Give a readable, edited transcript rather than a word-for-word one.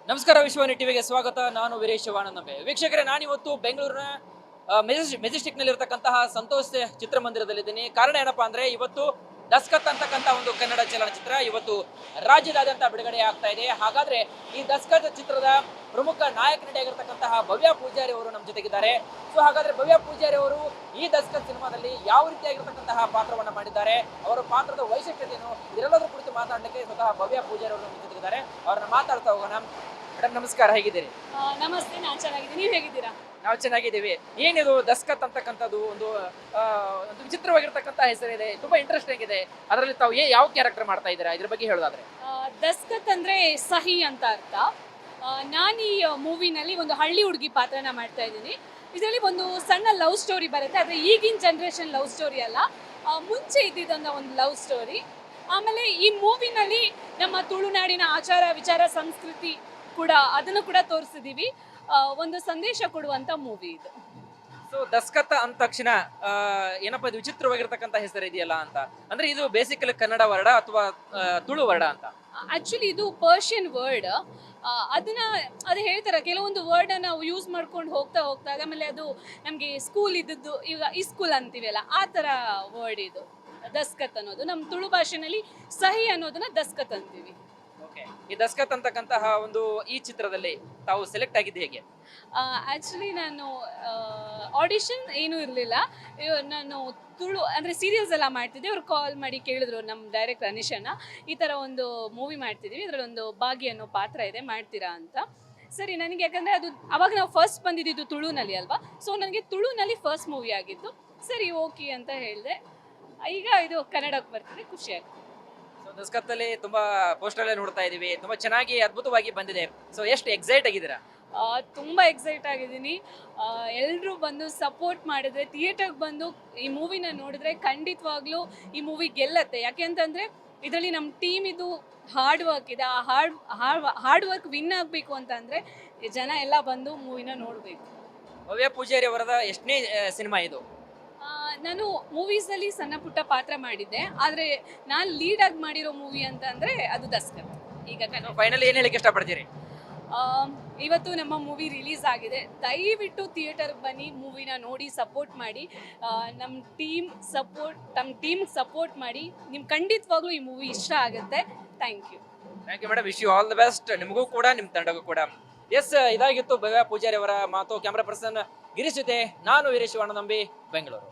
ನಮಸ್ಕಾರ ವಿಶ್ವವಾಣಿ ಟಿವಿಗೆ ಸ್ವಾಗತ. ನಾನು ವೀರೇಶ್ ವಾಣನಂಬೆ. ವೀಕ್ಷಕರೇ, ನಾನಿವತ್ತು ಬೆಂಗಳೂರಿನ ಮೆಜೆಸ್ಟಿಕ್ನಲ್ಲಿರ್ತಕ್ಕಂತಹ ಸಂತೋಷ್ ಚಿತ್ರಮಂದಿರದಲ್ಲಿದ್ದೀನಿ. ಕಾರಣ ಏನಪ್ಪಾ ಅಂದ್ರೆ, ಇವತ್ತು ದಸ್ಕತ್ ಅಂತಕ್ಕಂಥ ಒಂದು ಕನ್ನಡ ಚಲನಚಿತ್ರ ಇವತ್ತು ರಾಜ್ಯದಾದ್ಯಂತ ಬಿಡುಗಡೆ ಆಗ್ತಾ ಇದೆ. ಹಾಗಾದ್ರೆ ಈ ದಸ್ಕತ್ ಚಿತ್ರದ ಪ್ರಮುಖ ನಾಯಕ ನಟಿಯಾಗಿರ್ತಕ್ಕಂತಹ ಭವ್ಯ ಪೂಜಾರಿ ಅವರು ನಮ್ಮ ಜೊತೆಗಿದ್ದಾರೆ. ಸೊ ಹಾಗಾದ್ರೆ ಭವ್ಯ ಪೂಜಾರಿ ಅವರು ಈ ದಸ್ಕತ್ ಸಿನಿಮಾದಲ್ಲಿ ಯಾವ ರೀತಿಯಾಗಿರ್ತಕ್ಕಂತಹ ಪಾತ್ರವನ್ನ ಮಾಡಿದ್ದಾರೆ, ಅವರ ಪಾತ್ರದ ವೈಶಿಷ್ಟ್ಯತೆಯನ್ನು ಇದೆಲ್ಲದರ ಕುರಿತು ಮಾತಾಡಲಿಕ್ಕೆ ಸ್ವತಃ ಭವ್ಯ ಪೂಜಾರಿ ಅವರು ನಮ್ಮ ಜೊತೆಗಿದ್ದಾರೆ. ಅವ್ರನ್ನ ಮಾತಾಡ್ತಾ ಹೋಗೋಣ. ಮೇಡಮ್ ನಮಸ್ಕಾರ, ಹೇಗಿದ್ದೀರಿ? ನಮಸ್ತೆ, ನಾನು ಚೆನ್ನಾಗಿದ್ದೀನಿ. ನೀವು ಹೇಗಿದ್ದೀರಾ? ನಾವು ಚೆನ್ನಾಗಿದ್ದೀವಿ. ಏನಿದು ದಸ್ಕತ್ ಅಂತಕ್ಕಂಥದ್ದು ಒಂದು ವಿಚಿತ್ರವಾಗಿರ್ತಕ್ಕಂಥ ಹೆಸರಿದೆ, ತುಂಬಾ ಇಂಟ್ರೆಸ್ಟಿಂಗ್ ಇದೆ. ಅದರಲ್ಲಿ ತಾವು ಯಾವ ಕ್ಯಾರೆಕ್ಟರ್ ಮಾಡ್ತಾ ಇದ್ದೀರಾ, ಇದ್ರ ಬಗ್ಗೆ ಹೇಳೋದಾದ್ರೆ? ದಸ್ಕತ್ ಅಂದ್ರೆ ಸಹಿ ಅಂತ ಅರ್ಥ. ನಾನು ಈ ಮೂವಿನಲ್ಲಿ ಒಂದು ಹಳ್ಳಿ ಹುಡುಗಿ ಪಾತ್ರನ ಮಾಡ್ತಾ ಇದ್ದೀನಿ. ಇದರಲ್ಲಿ ಒಂದು ಸಣ್ಣ ಲವ್ ಸ್ಟೋರಿ ಬರುತ್ತೆ. ಆದರೆ ಈಗಿನ ಜನ್ರೇಷನ್ ಲವ್ ಸ್ಟೋರಿ ಅಲ್ಲ, ಮುಂಚೆ ಇದ್ದಿದ್ದಂಥ ಒಂದು ಲವ್ ಸ್ಟೋರಿ. ಆಮೇಲೆ ಈ ಮೂವಿನಲ್ಲಿ ನಮ್ಮ ತುಳುನಾಡಿನ ಆಚಾರ ವಿಚಾರ ಸಂಸ್ಕೃತಿ ಕೂಡ ಅದನ್ನು ಕೂಡ ತೋರಿಸಿದೀವಿ. ಒಂದು ಸಂದೇಶ ಕೊಡುವಂತ ಮೂವಿ ಇದು. ಸೊ ದಸ್ಕತ್ ಅಂದ ತಕ್ಷಣ ಏನಪ್ಪಾ ಇದು ವಿಚಿತ್ರವಾಗಿರ್ತಕ್ಕಂಥ ಹೆಸರು ಇದೆಯಲ್ಲ ಅಂತ ಅಂದ್ರೆ, ಇದು ಬೇಸಿಕಲಿ ಕನ್ನಡ ವರ್ಡ ಅಥವಾ ತುಳು ವರ್ಡ ಅಂತ? ಆಕ್ಚುಲಿ ಇದು ಪರ್ಷಿಯನ್ ವರ್ಡ್. ಅದನ್ನ ಅದು ಹೇಳ್ತಾರೆ, ಕೆಲವೊಂದು ವರ್ಡ್ ನಾವು ಯೂಸ್ ಮಾಡ್ಕೊಂಡು ಹೋಗ್ತಾ ಆಮೇಲೆ ಅದು ನಮಗೆ ಸ್ಕೂಲ್ ಇದ್ದದ್ದು ಈಗ ಈ ಸ್ಕೂಲ್ ಅಂತೀವಲ್ಲ, ಆ ಥರ ವರ್ಡ್ ಇದು ದಸ್ಕತ್ ಅನ್ನೋದು. ನಮ್ಮ ತುಳು ಭಾಷೆನಲ್ಲಿ ಸಹಿ ಅನ್ನೋದನ್ನ ದಸ್ಕತ್ ಅಂತೀವಿ. ಈ ದಸ್ಕತ್ ಅಂತಕ್ಕಂತಹ ಒಂದು ಈ ಚಿತ್ರದಲ್ಲಿ ತಾವು ಸೆಲೆಕ್ಟ್ ಆಗಿದ್ದು ಹೇಗೆ? ಆ್ಯಕ್ಚುಲಿ ನಾನು ಆಡಿಷನ್ ಏನೂ ಇರಲಿಲ್ಲ. ನಾನು ತುಳು ಅಂದರೆ ಸೀರಿಯಲ್ಸ್ ಎಲ್ಲ ಮಾಡ್ತಿದ್ದೆ. ಅವ್ರು ಕಾಲ್ ಮಾಡಿ ಕೇಳಿದ್ರು, ನಮ್ಮ ಡೈರೆಕ್ಟರ್ ಅನಿಶನ, ಈ ಥರ ಒಂದು ಮೂವಿ ಮಾಡ್ತಿದ್ದೀವಿ, ಇದರಲ್ಲೊಂದು ಭಾಗ್ಯ ಅನ್ನೋ ಪಾತ್ರ ಇದೆ, ಮಾಡ್ತೀರಾ ಅಂತ. ಸರಿ, ನನಗೆ ಯಾಕಂದರೆ ಅದು ಅವಾಗ ನಾವು ಫಸ್ಟ್ ಬಂದಿದ್ದು ತುಳುನಲ್ಲಿ ಅಲ್ವಾ, ಸೊ ನನಗೆ ತುಳುನಲ್ಲಿ ಫಸ್ಟ್ ಮೂವಿ ಆಗಿತ್ತು. ಸರಿ ಓಕೆ ಅಂತ ಹೇಳಿದೆ. ಈಗ ಇದು ಕನ್ನಡಕ್ಕೆ ಬರ್ತಿದೆ, ಖುಷಿ ಆಗ್ತದೆ. ದಸ್ಕತ್ತಲ್ಲಿ ತುಂಬಾ ಪೋಸ್ಟರ್ ನೋಡ್ತಾ ಇದೀವಿ, ತುಂಬಾ ಚೆನ್ನಾಗಿ ಅದ್ಭುತವಾಗಿ ಬಂದಿದೆ. ಸೊ ಎಷ್ಟು ಎಕ್ಸೈಟ್ ಆಗಿದ್ದೀರಾ? ತುಂಬ ಎಕ್ಸೈಟ್ ಆಗಿದ್ದೀನಿ. ಎಲ್ಲರೂ ಬಂದು ಸಪೋರ್ಟ್ ಮಾಡಿದ್ರೆ, ಥಿಯೇಟರ್ಗೆ ಬಂದು ಈ ಮೂವಿನ ನೋಡಿದ್ರೆ ಖಂಡಿತವಾಗ್ಲೂ ಈ ಮೂವಿ ಗೆಲ್ಲತ್ತೆ. ಯಾಕೆ ಅಂತಂದರೆ ಇದರಲ್ಲಿ ನಮ್ಮ ಟೀಮ್ ಇದು ಹಾರ್ಡ್ ವರ್ಕ್ ಇದೆ. ಆ ಹಾರ್ಡ್ ವರ್ಕ್ ವಿನ್ ಆಗಬೇಕು ಅಂತಂದರೆ ಜನ ಎಲ್ಲ ಬಂದು ಮೂವಿನ ನೋಡಬೇಕು. ಭವ್ಯ ಪೂಜಾರಿ ಅವರದ ಎಷ್ಟನೇ ಸಿನಿಮಾ ಇದು? ನಾನು ಮೂವೀಸಲ್ಲಿ ಸಣ್ಣ ಪುಟ್ಟ ಪಾತ್ರ ಮಾಡಿದ್ದೆ, ಆದರೆ ನಾನು ಲೀಡಾಗಿ ಮಾಡಿರೋ ಮೂವಿ ಅಂತ ಅಂದರೆ ಅದು ದಸ್ಕತ್. ಈಗ ಫೈನಲ್ ಏನು ಹೇಳಕ್ಕೆ ಇಷ್ಟಪಡ್ತೀರಿ? ಇವತ್ತು ನಮ್ಮ ಮೂವಿ ರಿಲೀಸ್ ಆಗಿದೆ. ದಯವಿಟ್ಟು ಥಿಯೇಟರ್ಗೆ ಬನ್ನಿ, ಮೂವಿನ ನೋಡಿ ಸಪೋರ್ಟ್ ಮಾಡಿ. ನಮ್ಮ ಟೀಮ್ ಸಪೋರ್ಟ್ ಮಾಡಿ. ನಿಮ್ಗೆ ಖಂಡಿತವಾಗ್ಲೂ ಈ ಮೂವಿ ಇಷ್ಟ ಆಗುತ್ತೆ. Thank you madam. Wish you all the best, ನಿಮಗೂ ಕೂಡ ನಿಮ್ಮ ತಂಡಗೂ ಕೂಡ. ಎಸ್, ಇದಾಗಿತ್ತು ಭವ್ಯ ಪೂಜಾರಿ ಅವರ ಮಾತು. ಕ್ಯಾಮ್ರಾ ಪರ್ಸನ್ ಗಿರೀಶ್ ಜೊತೆ ನಾನು ವೀರೇಶ್ ವಾಣನಂಬಿ, ಬೆಂಗಳೂರು.